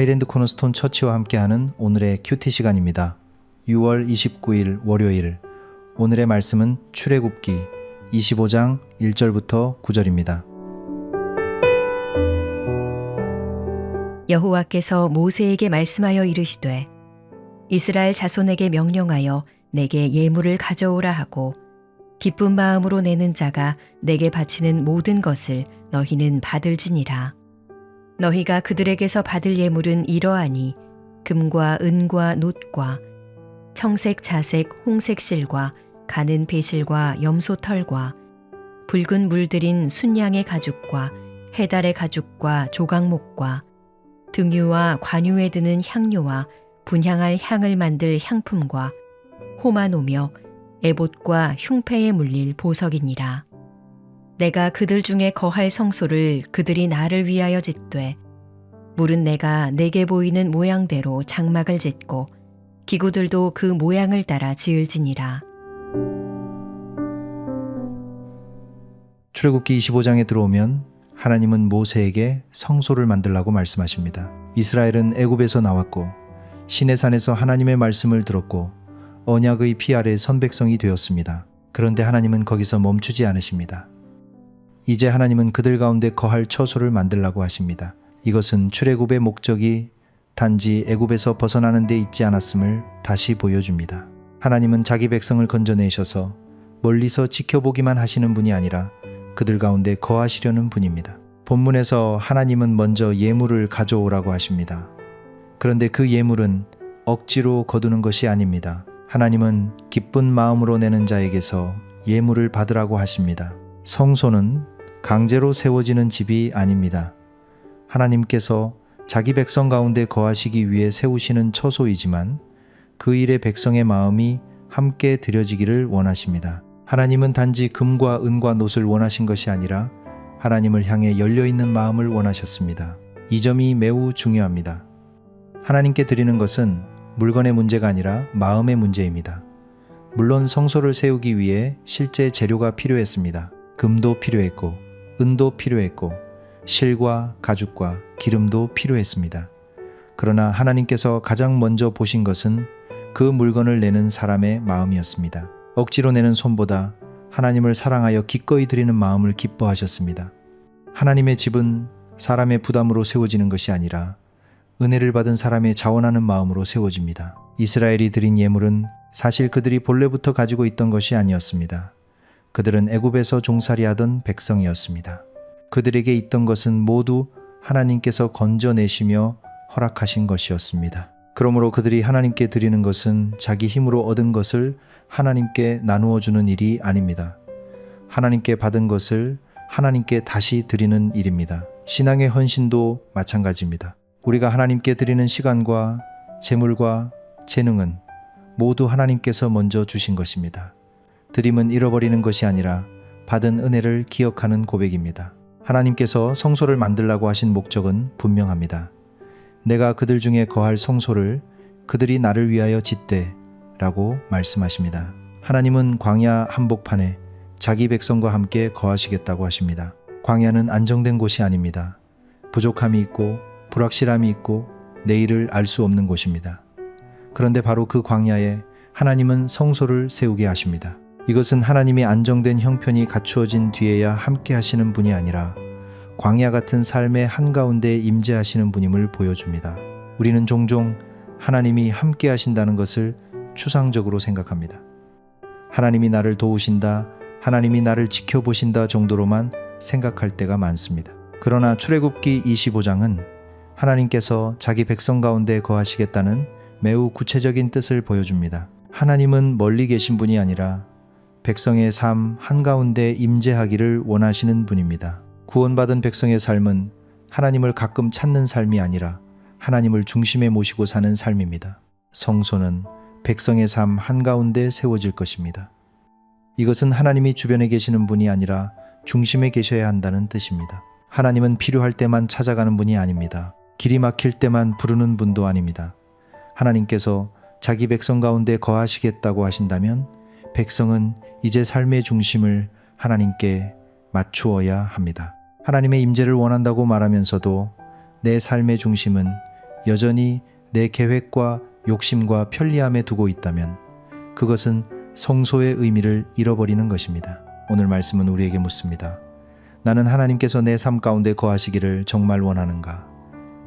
하이랜드 코너스톤 처치와 함께하는 오늘의 큐티 시간입니다. 6월 29일 월요일, 오늘의 말씀은 출애굽기 25장 1절부터 9절입니다. 여호와께서 모세에게 말씀하여 이르시되 이스라엘 자손에게 명령하여 내게 예물을 가져오라 하고 기쁜 마음으로 내는 자가 내게 바치는 모든 것을 너희는 받을지니라. 너희가 그들에게서 받을 예물은 이러하니 금과 은과 놋과 청색, 자색, 홍색 실과 가는 배실과 염소 털과 붉은 물들인 순양의 가죽과 해달의 가죽과 조각목과 등유와 관유에 드는 향료와 분향할 향을 만들 향품과 호마노며 에봇과 흉패에 물릴 보석이니라. 내가 그들 중에 거할 성소를 그들이 나를 위하여 짓되 물은 내가 내게 보이는 모양대로 장막을 짓고 기구들도 그 모양을 따라 지을지니라. 출애굽기 25장에 들어오면 하나님은 모세에게 성소를 만들라고 말씀하십니다. 이스라엘은 애굽에서 나왔고 시내산에서 하나님의 말씀을 들었고 언약의 피 아래 선 백성이 되었습니다. 그런데 하나님은 거기서 멈추지 않으십니다. 이제 하나님은 그들 가운데 거할 처소를 만들라고 하십니다. 이것은 출애굽의 목적이 단지 애굽에서 벗어나는 데 있지 않았음을 다시 보여줍니다. 하나님은 자기 백성을 건져내셔서 멀리서 지켜보기만 하시는 분이 아니라 그들 가운데 거하시려는 분입니다. 본문에서 하나님은 먼저 예물을 가져오라고 하십니다. 그런데 그 예물은 억지로 거두는 것이 아닙니다. 하나님은 기쁜 마음으로 내는 자에게서 예물을 받으라고 하십니다. 성소는 강제로 세워지는 집이 아닙니다. 하나님께서 자기 백성 가운데 거하시기 위해 세우시는 처소이지만 그 일에 백성의 마음이 함께 드려지기를 원하십니다. 하나님은 단지 금과 은과 놋을 원하신 것이 아니라 하나님을 향해 열려있는 마음을 원하셨습니다. 이 점이 매우 중요합니다. 하나님께 드리는 것은 물건의 문제가 아니라 마음의 문제입니다. 물론 성소를 세우기 위해 실제 재료가 필요했습니다. 금도 필요했고 은도 필요했고 실과 가죽과 기름도 필요했습니다. 그러나 하나님께서 가장 먼저 보신 것은 그 물건을 내는 사람의 마음이었습니다. 억지로 내는 손보다 하나님을 사랑하여 기꺼이 드리는 마음을 기뻐하셨습니다. 하나님의 집은 사람의 부담으로 세워지는 것이 아니라 은혜를 받은 사람의 자원하는 마음으로 세워집니다. 이스라엘이 드린 예물은 사실 그들이 본래부터 가지고 있던 것이 아니었습니다. 그들은 애굽에서 종살이하던 백성이었습니다. 그들에게 있던 것은 모두 하나님께서 건져내시며 허락하신 것이었습니다. 그러므로 그들이 하나님께 드리는 것은 자기 힘으로 얻은 것을 하나님께 나누어 주는 일이 아닙니다. 하나님께 받은 것을 하나님께 다시 드리는 일입니다. 신앙의 헌신도 마찬가지입니다. 우리가 하나님께 드리는 시간과 재물과 재능은 모두 하나님께서 먼저 주신 것입니다. 드림은 잃어버리는 것이 아니라 받은 은혜를 기억하는 고백입니다. 하나님께서 성소를 만들라고 하신 목적은 분명합니다. 내가 그들 중에 거할 성소를 그들이 나를 위하여 짓되 라고 말씀하십니다. 하나님은 광야 한복판에 자기 백성과 함께 거하시겠다고 하십니다. 광야는 안정된 곳이 아닙니다. 부족함이 있고 불확실함이 있고 내일을 알 수 없는 곳입니다. 그런데 바로 그 광야에 하나님은 성소를 세우게 하십니다. 이것은 하나님이 안정된 형편이 갖추어진 뒤에야 함께 하시는 분이 아니라 광야 같은 삶의 한가운데 임재하시는 분임을 보여줍니다. 우리는 종종 하나님이 함께 하신다는 것을 추상적으로 생각합니다. 하나님이 나를 도우신다, 하나님이 나를 지켜보신다 정도로만 생각할 때가 많습니다. 그러나 출애굽기 25장은 하나님께서 자기 백성 가운데 거하시겠다는 매우 구체적인 뜻을 보여줍니다. 하나님은 멀리 계신 분이 아니라 백성의 삶 한가운데 임재하기를 원하시는 분입니다. 구원받은 백성의 삶은 하나님을 가끔 찾는 삶이 아니라 하나님을 중심에 모시고 사는 삶입니다. 성소는 백성의 삶 한가운데 세워질 것입니다. 이것은 하나님이 주변에 계시는 분이 아니라 중심에 계셔야 한다는 뜻입니다. 하나님은 필요할 때만 찾아가는 분이 아닙니다. 길이 막힐 때만 부르는 분도 아닙니다. 하나님께서 자기 백성 가운데 거하시겠다고 하신다면 백성은 이제 삶의 중심을 하나님께 맞추어야 합니다. 하나님의 임재를 원한다고 말하면서도 내 삶의 중심은 여전히 내 계획과 욕심과 편리함에 두고 있다면 그것은 성소의 의미를 잃어버리는 것입니다. 오늘 말씀은 우리에게 묻습니다. 나는 하나님께서 내 삶 가운데 거하시기를 정말 원하는가?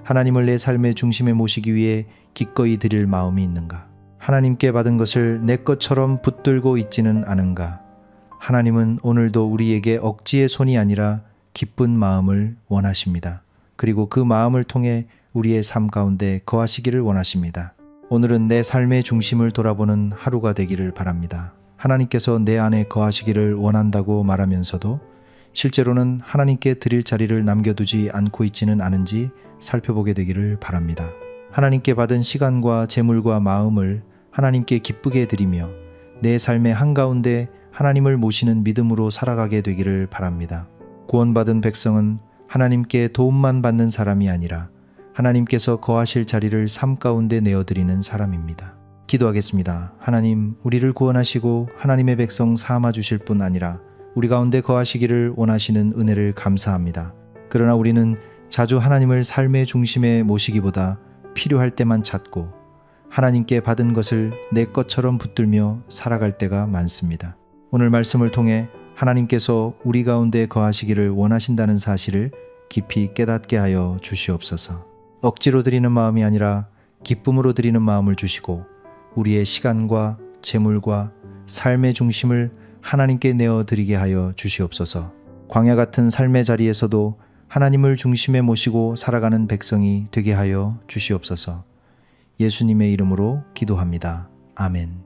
하나님을 내 삶의 중심에 모시기 위해 기꺼이 드릴 마음이 있는가? 하나님께 받은 것을 내 것처럼 붙들고 있지는 않은가? 하나님은 오늘도 우리에게 억지의 손이 아니라 기쁜 마음을 원하십니다. 그리고 그 마음을 통해 우리의 삶 가운데 거하시기를 원하십니다. 오늘은 내 삶의 중심을 돌아보는 하루가 되기를 바랍니다. 하나님께서 내 안에 거하시기를 원한다고 말하면서도 실제로는 하나님께 드릴 자리를 남겨두지 않고 있지는 않은지 살펴보게 되기를 바랍니다. 하나님께 받은 시간과 재물과 마음을 하나님께 기쁘게 드리며 내 삶의 한가운데 하나님을 모시는 믿음으로 살아가게 되기를 바랍니다. 구원받은 백성은 하나님께 도움만 받는 사람이 아니라 하나님께서 거하실 자리를 삶 가운데 내어드리는 사람입니다. 기도하겠습니다. 하나님, 우리를 구원하시고 하나님의 백성 삼아 주실 뿐 아니라 우리 가운데 거하시기를 원하시는 은혜를 감사합니다. 그러나 우리는 자주 하나님을 삶의 중심에 모시기보다 필요할 때만 찾고 하나님께 받은 것을 내 것처럼 붙들며 살아갈 때가 많습니다. 오늘 말씀을 통해 하나님께서 우리 가운데 거하시기를 원하신다는 사실을 깊이 깨닫게 하여 주시옵소서. 억지로 드리는 마음이 아니라 기쁨으로 드리는 마음을 주시고 우리의 시간과 재물과 삶의 중심을 하나님께 내어드리게 하여 주시옵소서. 광야 같은 삶의 자리에서도 하나님을 중심에 모시고 살아가는 백성이 되게 하여 주시옵소서. 예수님의 이름으로 기도합니다. 아멘.